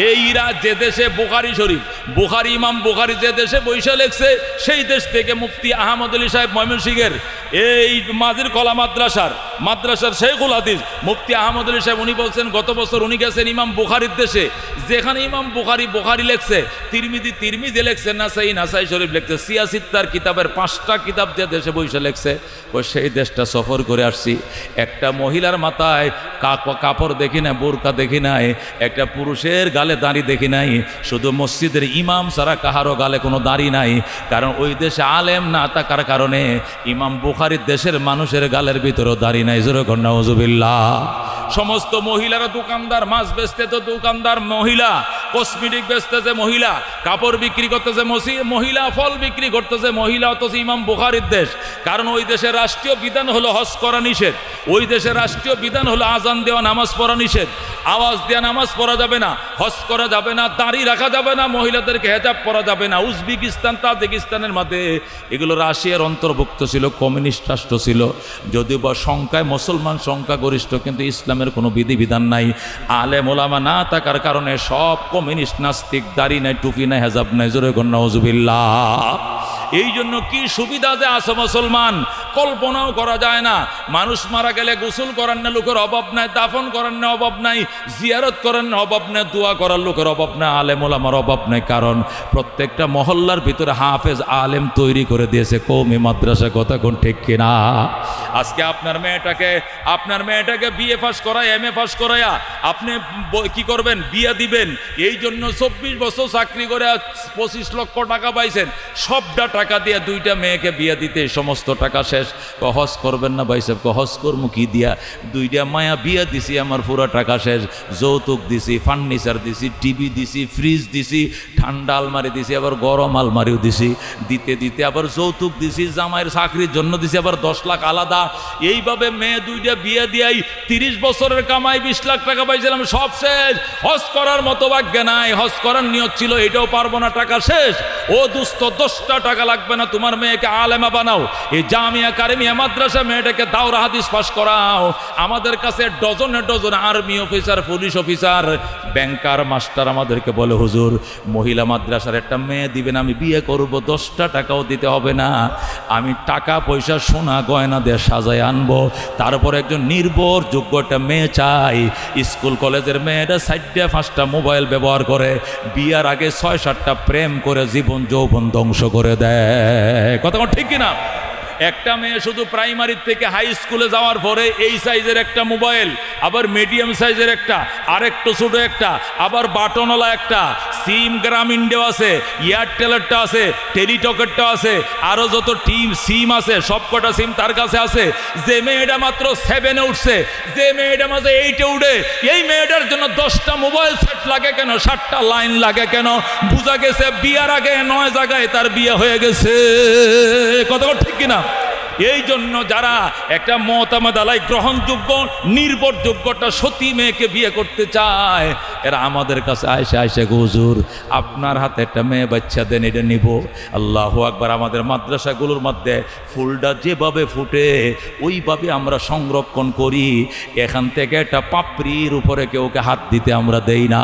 এইরা যে দেশে বুখারী শরীফ, বুখারী ইমাম বুখারী যে দেশে বইসা লেখছে, সেই দেশ থেকে মুফতি আহমদ আলী সাহেব ময়মনসিংহের এই মাজির কলা মাদ্রাসার শেখুল হাদিস মুফতি আহমদ আলী সাহেব, উনি বলছেন গত বছর উনি গেছেন ইমাম বুখারীর দেশে, যেখানে ইমাম বুখারী লেখছে, তিরমিজি লেখছে, নাসাই শরীফ লেখছে, সিয়াসিত্তার কিতাবের 5টা কিতাব যে দেশে বইসা লেখছে, সেই দেশটা সফর করে আসছি। একটা মহিলার মাথায় কাপড় দেখি না, বোরকা দেখি নাই, একটা পুরুষের গালে দাড়ি দেখি নাই, শুধু মসজিদের ইমাম ছাড়া কাহারও গালে কোনো দাড়ি নাই। কারণ ওই দেশে আলেম না থাকার কারণে ইমাম বুখারীর দেশের মানুষের গালের ভিতরেও দাড়ি নাই। জোরে কর নাউজুবিল্লাহ। সমস্ত মহিলারা দোকানদার, মাছ বেচতে তো দোকানদার মহিলা, কসমেটিক বেচতেছে মহিলা, কাপড় বিক্রি করতেছে মহিলা, ফল বিক্রি করতেছে মহিলা, অথচ ইমাম বুখারীর দেশ। কারণ ওই দেশের রাষ্ট্রীয় বিধান হলো হজ করা নিষেধ, ওই দেশের রাষ্ট্রীয় বিধান হলো আজান দেওয়া, নামাজ পড়া নিষেধ, আওয়াজ দেওয়া নামাজ পড়া যাবে না, হজ করা যাবে না, দাড়ি রাখা যাবে না, মহিলাদেরকে হেজাব পরা যাবে না। উজবেকিস্তান, তাজিকিস্তানের মধ্যে এগুলো রাশিয়ার অন্তর্ভুক্ত ছিল, কমিউনিস্ট রাষ্ট্র ছিল, যদিও বা সংখ্যায় মুসলমান সংখ্যাগরিষ্ঠ, কিন্তু ইসলামের কোনো বিধিবিধান নাই। আলেম ওলামা না থাকার কারণে সব কমিউনিস্ট, নাস্তিক, দাড়ি নাই, টুপি নাই, হেজাব নাই। জোরে কর নাউজুবিল্লাহ। এই জন্য কি সুবিধা যে আছে মুসলমান, কল্পনাও করা যায় না। মানুষ মারা গেলে গোসল করার না লোকের অভাব নাই, দাফন করার না অভাব নাই, জিয়ারত করার না অভাব নাই, দোয়া করার লোকের অভাব নাই, আলেম ওলামার অভাব নাই। কারণ প্রত্যেকটা মহল্লার ভিতরে হাফেজ আলেম তৈরি করে দিয়েছে কওমি মাদ্রাসা। কথা কোন ঠিক কিনা? আজকে আপনার মেয়েটাকে বিএ পাস করায়, এমএ পাস করায়া আপনি কি করবেন? বিয়ে দিবেন। এই জন্য 24 বছর চাকরি করে 25 লক্ষ টাকা পাইছেন, সবটা টাকা টাকা দিয়ে 2টা মেয়েকে বিয়ে দিতে সমস্ত টাকা শেষ। হজ করবেন না ভাই সাহেব? হজ করবো কি দিয়া? 2টা মায়া বিয়ে দিছি, আমার পুরো টাকা শেষ। যৌতুক দিছি, ফার্নিচার দিছি, টিভি দিছি, ফ্রিজ দিছি, ঠান্ডা আলমারি দিছি, আবার গরম আলমারিও দিছি। দিতে দিতে আবার যৌতুক দিছি, জামাইয়ের চাকরির জন্য দিছি আবার 10 লাখ আলাদা। এইভাবে মেয়ে 2টা বিয়ে দিয়াই 30 বছরের কামাই 20 লাখ টাকা পাইছিলাম, সব শেষ। হজ করার মতো ভাগ্য নাই। হজ করার নিয়ত ছিল, এটাও পারবো না, টাকা শেষ। ও দোস্ত, 10টা টাকা লাগবে না, তোমার মেয়েকে আলেমা বানাও। এই জামিয়া কারিমিয়া মাদ্রাসা মেয়েটাকে দাওরা হাদিস পাস করাও। আমাদের কাছে ডজনে dozen army officer, police officer, banker, master আমাদেরকে বলে, হুজুর মহিলা মাদ্রাসার একটা মেয়ে দিবেন, আমি বিয়ে করব, 10টা টাকাও দিতে হবে না, আমি টাকা পয়সা সোনা গয়না দিয়ে সাজায় আনবো। তারপর একজন নির্ভরযোগ্য একটা মেয়ে চাই। স্কুল কলেজের মেয়েটা 4টা 5টা মোবাইল ব্যবহার করে, বিয়ার আগে 6-7টা প্রেম করে জীবন যৌবন ধ্বংস করে দেয়। কথা ঠিক কিনা? একটা মেয়ে শুধু প্রাইমারি থেকে হাই স্কুলে যাওয়ার পরে এই সাইজের একটা মোবাইল, আবার মিডিয়াম সাইজের একটা, আরেকটু ছোট একটা, আবার বাটনওয়ালা একটা, সিম গ্রামীণটাও আছে, এয়ারটেলেরটা আছে, টেলিটকেরটা আছে, আরও যত সিম আছে সবকটা সিম তার কাছে আছে। যে মেয়েটা মাত্র 7-এ উঠছে, যে মেয়েটা মাত্র 8-এ উঠে, এই মেয়েটার জন্য 10টা মোবাইল সেট লাগে কেন? 7টা লাইন লাগে কেন? বোঝা গেছে বিয়ার আগে 9 জায়গায় তার বিয়ে হয়ে গেছে। কথা ঠিক কিনা? এই জন্য যারা একটা মতামত আলাই গ্রহণযোগ্য নির্ভরযোগ্যটা সতী মেয়েকে বিয়ে করতে চায়, এরা আমাদের কাছে আয়সা হুজুর আপনার হাতে একটা মেয়ে বাচ্চা দেন, এটা নিব। আল্লাহু আকবার। আমাদের মাদ্রাসাগুলোর মধ্যে ফুলটা যেভাবে ফুটে ওইভাবে আমরা সংরক্ষণ করি। এখান থেকে একটা পাপড়ির উপরে কেউকে হাত দিতে আমরা দেই না।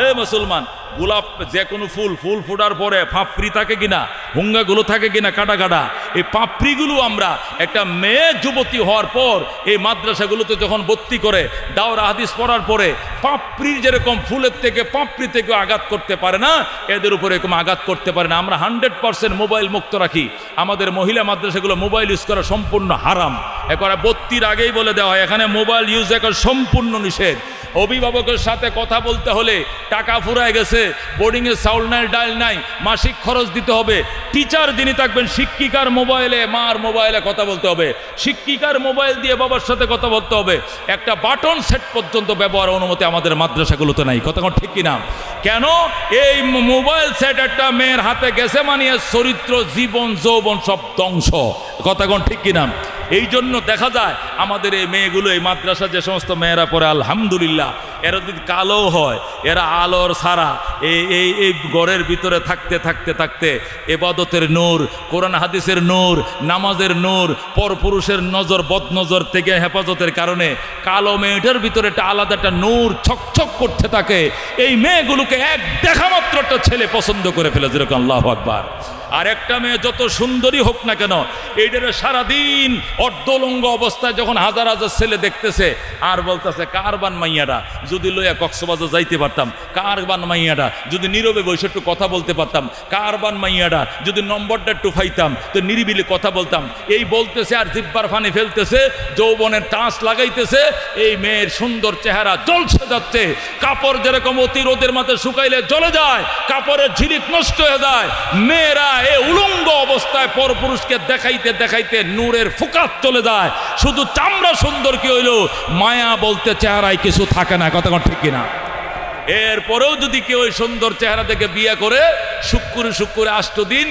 এ মুসলমান, গোলাপ যে কোনো ফুল ফোটার পরে পাপড়ি থাকে কিনা, হুঙ্গাগুলো থাকে কিনা কাটা কাটা, এই পাপড়িগুলো আমরা একটা মেয়ে যুবতী হওয়ার পর এই মাদ্রাসাগুলোতে যখন ভর্তি করে দাওরা হাদিস পড়ার পরে পাপড়ির যেরকম ফুলের থেকে পাপড়ি থেকে আঘাত করতে পারে না, এদের উপরে এরকম আঘাত করতে পারে না। আমরা 100% মোবাইল মুক্ত রাখি। আমাদের মহিলা মাদ্রাসাগুলো মোবাইল ইউজ করা সম্পূর্ণ হারাম। একবারে ভর্তির আগেই বলে দেওয়া হয় এখানে মোবাইল ইউজ এখন সম্পূর্ণ নিষেধ। অভিভাবকের সাথে কথা বলতে হলে টাকা ফুরায় গেছে, বোর্ডিংয়ে চাউল নাই, ডাল নাই, মাসিক খরচ দিতে হবে। টিচার যিনি থাকবেন শিক্ষিকার মোবাইলে, মার মোবাইলে কথা বলতে হবে, শিক্ষিকার মোবাইল দিয়ে বাবার সাথে কথা বলতে হবে। একটা বাটন সেট পর্যন্ত ব্যবহার অনুমতি আমাদের মাদ্রাসাগুলোতে নাই। কথা ঠিক কিনা? কেন? এই মোবাইল সেট একটা মেয়ের হাতে গেছে মানিয়ে চরিত্র, জীবন, যৌবন সব ধ্বংস। কথা ঠিক কিনা? এই জন্য দেখা যায় আমাদের এই মেয়েগুলো, এই মাদ্রাসা যে সমস্ত মেয়েরা পড়ে, আলহামদুলিল্লাহ, এরা যদি কালো হয়, এরা আলোর সারা এই ঘরের ভিতরে থাকতে থাকতে থাকতে ইবাদতের নূর, কোরআন হাদিসের নূর, নামাজের নূর, পরপুরুষের নজর, বদনজর থেকে হেফাজতের কারণে কালো মেয়েটার ভিতরে একটা আলাদা একটা নূর ছকছক করতে থাকে। এই মেয়েগুলোকে এক দেখা মাত্র একটা ছেলে পছন্দ করে ফেলে, যেরকম আল্লাহু আকবার। আর একটা মেয়ে যত সুন্দরী হোক না কেন, এইটারে সারাদিন অর্ধলঙ্গ অবস্থায় যখন হাজার হাজার ছেলে দেখতেছে আর বলতেছে কারবান মাইয়াটা যদি লইয়া কক্সবাজার যাইতে পারতাম, কারবান মাইয়াটা যদি নীরবে বসে একটু কথা বলতে পারতাম, কারবান মাইয়াটা যদি নম্বরটা একটু পাইতাম তো নিরিবিলি কথা বলতাম। এই বলতেছে আর জিব্বার ফানি ফেলতেছে, যৌবনের টাঁচ লাগাইতেছে। এই মেয়ের সুন্দর চেহারা জ্বলছে যাচ্ছে। কাপড় যেরকম অতি রোদের মাথায় শুকাইলে জ্বলে যায়, কাপড়ের ঝিলিক নষ্ট হয়ে যায়। মেয়েরা এই উলঙ্গ অবস্থায় পরপুরুষকে দেখাইতে দেখাইতে নূরের ফুকাত চলে যায়। শুধু চামড়া সুন্দর কি হইল, মায়া বলতে চেহারায় কিছু থাকে না। কথা ঠিক কিনা? এরপরেও যদি কেউ ওই সুন্দর চেহারা থেকে বিয়ে করে, শুক্রে 8 দিন,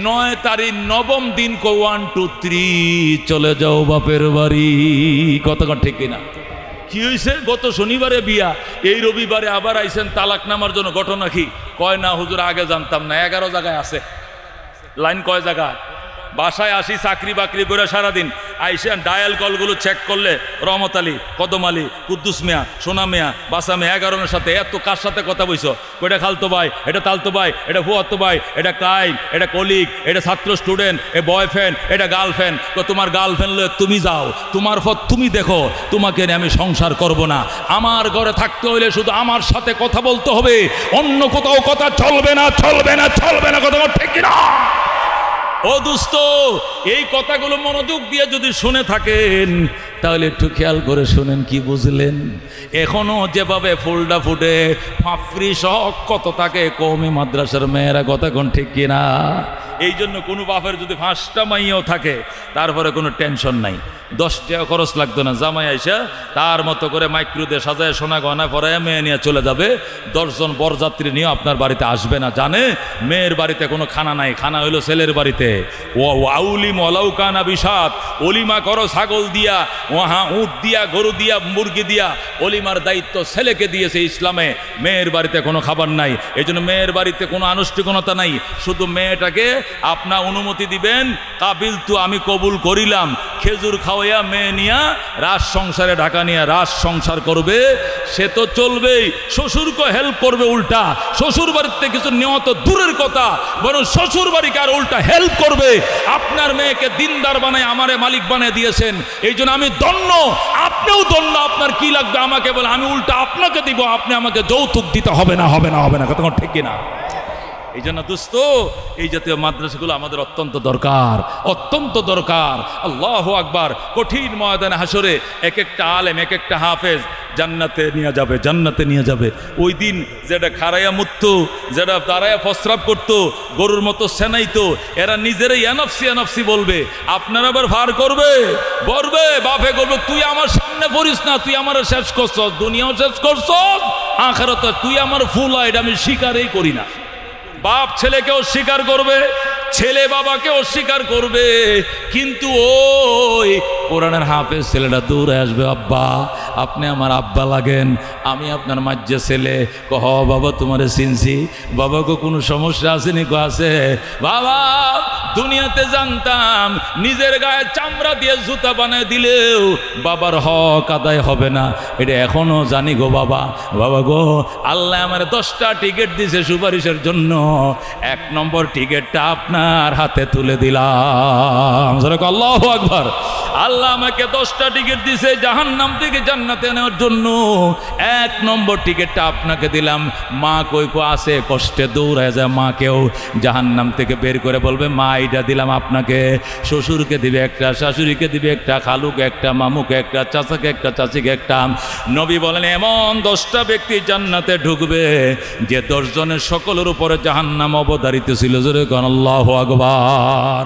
9 তারিখ 9ম দিন 1 2 3 চলে যাও বাপের বাড়ি। কথা ঠিক কিনা? কি হয়েছে? গত শনিবারে বিয়া, এই রবিবারে আবার আইছেন তালাক নামার জন্য। ঘটনা কি? কয় না হুজুর আগে জানতাম না, 11 জায়গায় আছে লাইন। কয় জায়গায়? বাসায় আসি চাকরি বাকরি করে সারাদিন, আইসেন ডায়াল কলগুলো চেক করলে রহমত আলী, কদম আলী, কুদ্দুস মিয়া, সোনা মিয়া, বাসা মিয়া, 11 সাথে এত কার সাথে কথা বইছ? এটা খালতো ভাই, এটা তালতো ভাই, এটা ফুয়াতো ভাই, এটা ক্লাইন্ট, এটা কলিগ, এটা ছাত্র স্টুডেন্ট, এ বয়ফ্রেন্ড, এটা গার্লফ্রেন্ড। তোমার গার্লফ্রেন্ড লয়ে তুমি যাও, তোমার পথ তুমি দেখো, তোমাকে নিয়ে আমি সংসার করব না। আমার ঘরে থাকতে হইলে শুধু আমার সাথে কথা বলতে হবে, অন্য কোথাও কথা চলবে না, চলবে না, চলবে না। কথা ঠিক না? ও দোস্ত, এই কথাগুলো মনোযোগ দিয়ে যদি শুনে থাকেন তাহলে একটু খেয়াল করে শুনেন, কি বুঝলেন? এখনো যেভাবে ফুলটা ফুটে ফাফরি সহ কত থাকে কওমি মাদ্রাসার মেয়েরা, কথা কোন ঠিক কিনা? এই জন্য কোনো বাপের যদি 5টা মাইয়াও থাকে তারপরে কোনো টেনশন নাই, 10 টাকা খরচ লাগতো না। জামাই আইসা তার মতো করে মাইক্রো দিয়ে সাজায় সোনা গয়না পরায় মেয়ে নিয়ে চলে যাবে। 10 জন বরযাত্রী নিয়ে আপনার বাড়িতে আসবে না, জানে মেয়ের বাড়িতে কোনো খানা নাই, খানা হইলো ছেলের বাড়িতে। ও আউলিম ওয়ালাউকানা বিশাত, অলিমা করো ছাগল দিয়া, ওহা উট দিয়া, গরু দিয়া, মুরগি দিয়া। অলিমার দায়িত্ব ছেলেকে দিয়েছে ইসলামে। মেয়ের বাড়িতে কোনো খাবার নাই, এই জন্য মেয়ের বাড়িতে কোনো আনুষ্ঠানিকতা নাই। শুধু মেয়েটাকে আপনার অনুমতি দিবেন, কাবিল তু আমি কবুল করিলাম, খেজুর খাওয়াইয়া মেয়ে নিয়া রাজ সংসারে ঢাকা নিয়ে রাজ সংসার করবে। সে তো চলবেই, শ্বশুরকে হেল্প করবে উল্টা। শ্বশুর বাড়িতে কিছু নেওয়া তো দূরের কথা, বরং শ্বশুর বাড়িকে আর উল্টা হেল্প করবে। আপনার মেয়েকে দিনদার বানায় আমারে মালিক বানিয়ে দিয়েছেন, এই জন্য আমি ধন্য, আপনিও ধন্য। আপনার কি লাগবে আমাকে বলে, আমি উল্টা আপনাকে দিব, আপনি আমাকে যৌতুক দিতে হবে না, হবে না, হবে না, কথা ঠিক কিনা? এই জন্য দোস্ত, এই জাতীয় মাদ্রাসাগুলো আমাদের অত্যন্ত দরকার, অত্যন্ত দরকার। আল্লাহু আকবার। কঠিন ময়দানে হাসরে এক একটা আলেম, এক একটা হাফেজ জান্নাতে নিয়ে যাবে, জান্নাতে নিয়ে যাবে। ওই দিন যেটা খারাইয়া মুততো, যেটা দাঁড়াইয়া প্রস্রাব করতো, গরুর মতো সেনাইতো, এরা নিজেরাই এনফসি এনফসি বলবে। আপনারা আবার ভার করবে, বলবে, বাপে করবে, তুই আমার সামনে পড়িস না, তুই আমার শেষ করছস, দুনিয়াও শেষ করছস, আখিরাতে তুই আমার ফুল, এটা আমি স্বীকারই করি না। বাপ ছেলেকে অস্বীকার করবে, ছেলে বাবাকে অস্বীকার করবে, কিন্তু ওই কোরআনের হাফেজ ছেলেটা দূরে আসবে, আব্বা আপনি আমার আব্বা লাগেন, আমি আপনার মাঝে ছেলে। কহ বাবা তোমারে চিনছি, বাবাকে কোনো সমস্যা আসেনি? কো আছে। বাবা দুনিয়াতে জানতাম নিজের গায়ে চামড়া দিয়ে জুতা বানিয়ে দিলেও বাবার হক আদায় হবে না, এটা এখনো জানি গো বাবা। বাবা গো, আল্লাহ আমার 10টা টিকিট দিছে সুপারিশের জন্য, 1 নম্বর টিকিটটা আপনার হাতে তুলে দিলাম। আল্লাহু আকবার। আল্লাহ আমাকে 10টা টিকিট দিছে জাহান্নাম থেকে জান্নাতে নেওয়ার জন্য, 1 নম্বর টিকিটটা আপনাকে দিলাম। মা কই কো আছে, কষ্টে দৌড়ায় যায়, মাকেও জাহান্নাম থেকে বের করে বলবে, মা এটা দিলাম আপনাকে। শ্বশুরকে দিবে একটা, শাশুড়িকে দিবে একটা, খালুকে একটা, মামুকে একটা, চাচাকে একটা, চাচিকে একটা। নবী বলেন এমন 10টা ব্যক্তি জান্নাতে ঢুকবে যে 10 জনের সকলের উপরে জাহান্নাম অবধারিত ছিল। জোরে কোন আল্লাহু আকবার।